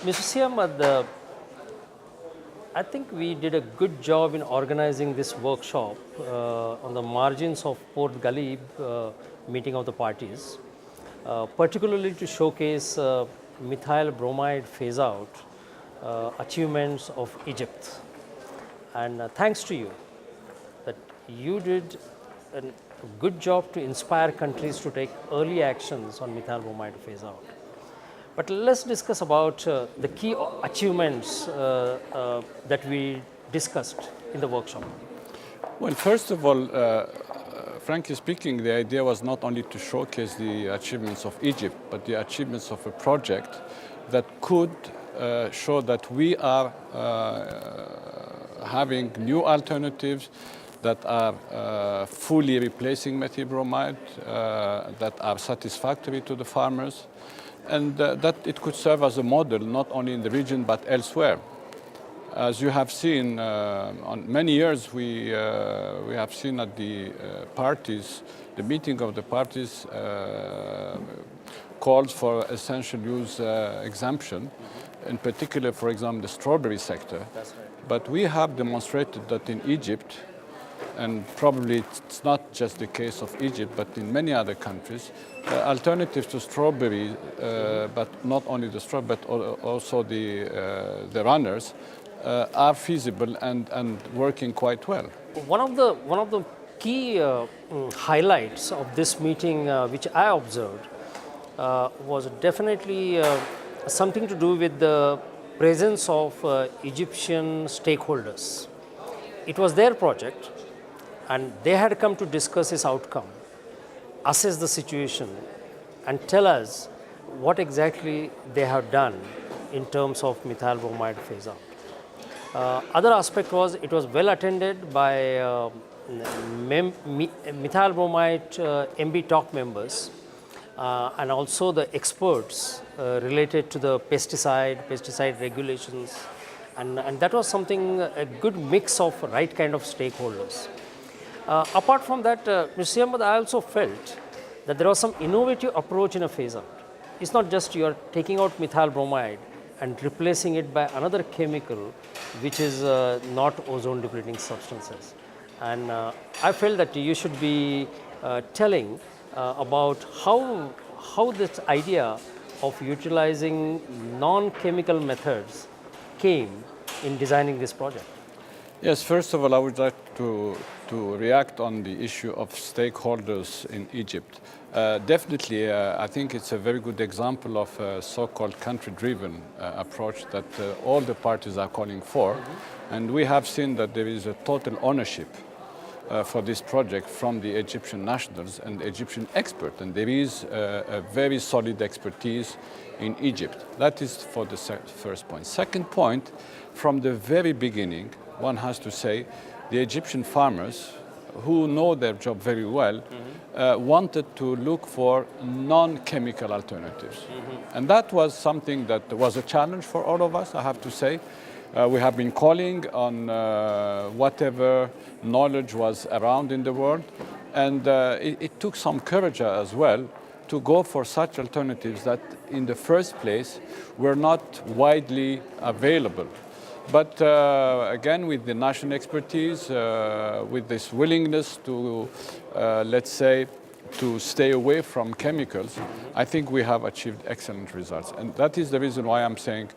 Mr. Si-Ahmed, I think we did a good job in organizing this workshop on the margins of Port Ghalib meeting of the parties, particularly to showcase methyl bromide phase out achievements of Egypt. And thanks to you that you did a good job to inspire countries to take early actions on methyl bromide phase out. But let's discuss about the key achievements that we discussed in the workshop. Well, first of all, frankly speaking, the idea was not only to showcase the achievements of Egypt, but the achievements of a project that could show that we are having new alternatives that are fully replacing methyl bromide, that are satisfactory to the farmers, and that it could serve as a model not only in the region but elsewhere. As you have seen, on many years we have seen at the parties, the meeting of the parties calls for essential use exemption, in particular, for example, the strawberry sector. That's right. But we have demonstrated that in Egypt, and probably it's not just the case of Egypt, but in many other countries, alternatives to strawberry, but not only the strawberry, but also the runners, are feasible and working quite well. One of the key highlights of this meeting, which I observed, was definitely something to do with the presence of Egyptian stakeholders. It was their project, and they had come to discuss its outcome, assess the situation, and tell us what exactly they have done in terms of methyl bromide phase out. Other aspect was it was well attended by methyl bromide MB talk members and also the experts related to the pesticide regulations, and that was something, a good mix of right kind of stakeholders. Apart from that, Mr. Si-Ahmed, I also felt that there was some innovative approach in a phase out. It's not just you are taking out methyl bromide and replacing it by another chemical which is not ozone depleting substances. And I felt that you should be telling about how this idea of utilizing non-chemical methods came in designing this project. Yes, first of all, I would like to react on the issue of stakeholders in Egypt. Definitely, I think it's a very good example of a so-called country-driven approach that all the parties are calling for. And we have seen that there is a total ownership for this project from the Egyptian nationals and Egyptian experts. And there is a very solid expertise in Egypt. That is for the first point. Second point, from the very beginning, one has to say, the Egyptian farmers, who know their job very well, wanted to look for non-chemical alternatives. And that was something that was a challenge for all of us, I have to say. We have been calling on whatever knowledge was around in the world, and it took some courage as well to go for such alternatives that in the first place were not widely available. But again, with the national expertise, with this willingness to, let's say, to stay away from chemicals, I think we have achieved excellent results. And that is the reason why I'm saying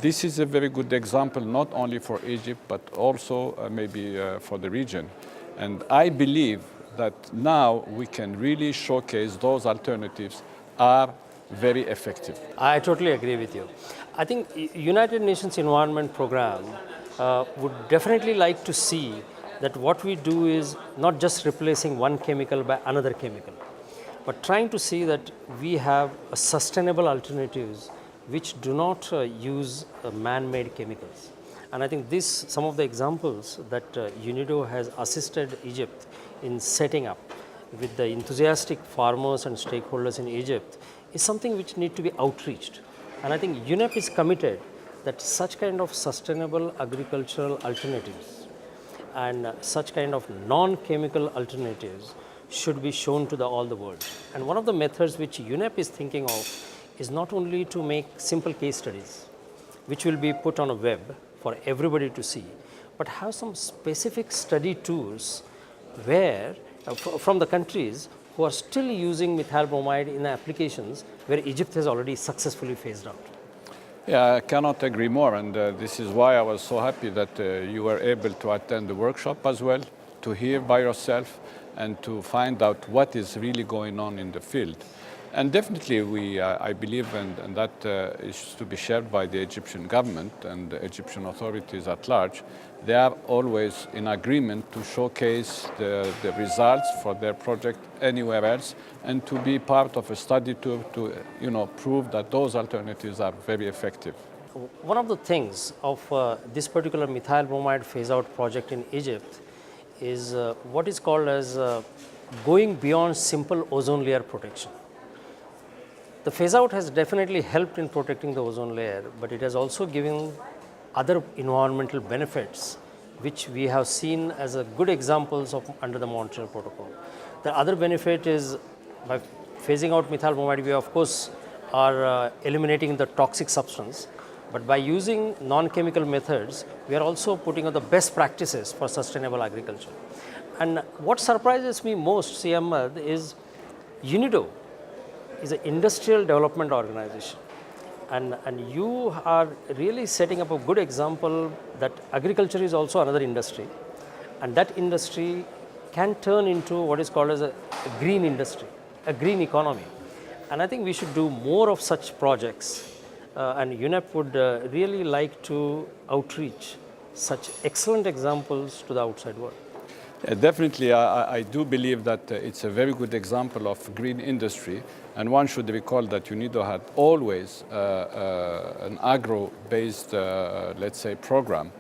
this is a very good example, not only for Egypt, but also maybe for the region. And I believe that now we can really showcase those alternatives are very effective. I totally agree with you. I think United Nations Environment Program would definitely like to see that what we do is not just replacing one chemical by another chemical, but trying to see that we have a sustainable alternatives which do not use man-made chemicals. And I think some of the examples that UNIDO has assisted Egypt in setting up with the enthusiastic farmers and stakeholders in Egypt is something which need to be outreached. And I think UNEP is committed that such kind of sustainable agricultural alternatives and such kind of non-chemical alternatives should be shown to all the world. And one of the methods which UNEP is thinking of is not only to make simple case studies, which will be put on a web for everybody to see, but have some specific study tools where from the countries who are still using methyl bromide in applications where Egypt has already successfully phased out. Yeah, I cannot agree more, and this is why I was so happy that you were able to attend the workshop as well, to hear by yourself and to find out what is really going on in the field. And definitely I believe, and that is to be shared by the Egyptian government and the Egyptian authorities at large, they are always in agreement to showcase the results for their project anywhere else and to be part of a study to prove that those alternatives are very effective. One of the things of this particular methyl bromide phase-out project in Egypt is what is called as going beyond simple ozone layer protection. The phase-out has definitely helped in protecting the ozone layer, but it has also given other environmental benefits, which we have seen as a good examples of under the Montreal Protocol. The other benefit is by phasing out methyl bromide, we of course are eliminating the toxic substance, but by using non-chemical methods, we are also putting on the best practices for sustainable agriculture. And what surprises me most, Si-Ahmed, is UNIDO is an industrial development organization. And you are really setting up a good example that agriculture is also another industry. And that industry can turn into what is called as a green industry, a green economy. And I think we should do more of such projects. And UNEP would really like to outreach such excellent examples to the outside world. Definitely, I do believe that it's a very good example of green industry, and one should recall that UNIDO had always an agro-based, let's say, program.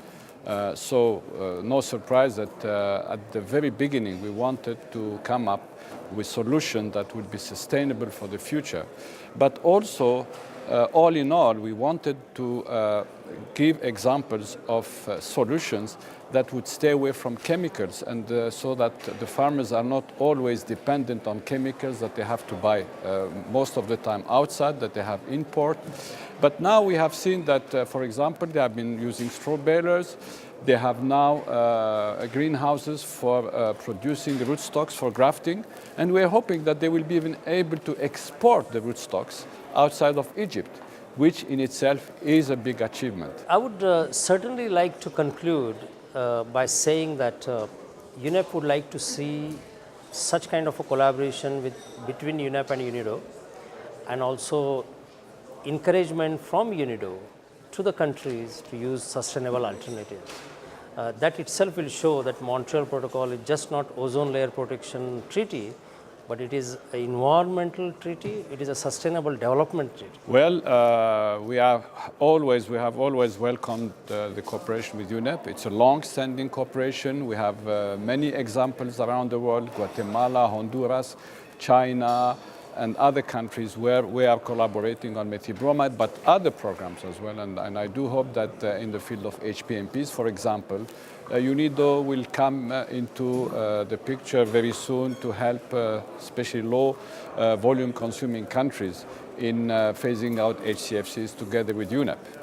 So no surprise that at the very beginning we wanted to come up with solutions that would be sustainable for the future. But also, all in all, we wanted to give examples of solutions that would stay away from chemicals, and so that the farmers are not always dependent on chemicals that they have to buy most of the time outside, that they have import. But now we have seen that, for example, they have been using straw balers. They have now greenhouses for producing the rootstocks for grafting, and we are hoping that they will be even able to export the rootstocks outside of Egypt, which in itself is a big achievement. I would certainly like to conclude by saying that UNEP would like to see such kind of a collaboration between UNEP and UNIDO, and also encouragement from UNIDO to the countries to use sustainable alternatives. That itself will show that Montreal Protocol is just not ozone layer protection treaty, but it is an environmental treaty, it is a sustainable development treaty. Well, we have always welcomed the cooperation with UNEP. It's a long-standing cooperation. We have many examples around the world, Guatemala, Honduras, China, and other countries where we are collaborating on methyl bromide, but other programs as well. And I do hope that in the field of HPMPs, for example, UNIDO will come into the picture very soon to help especially low volume consuming countries in phasing out HCFCs together with UNEP.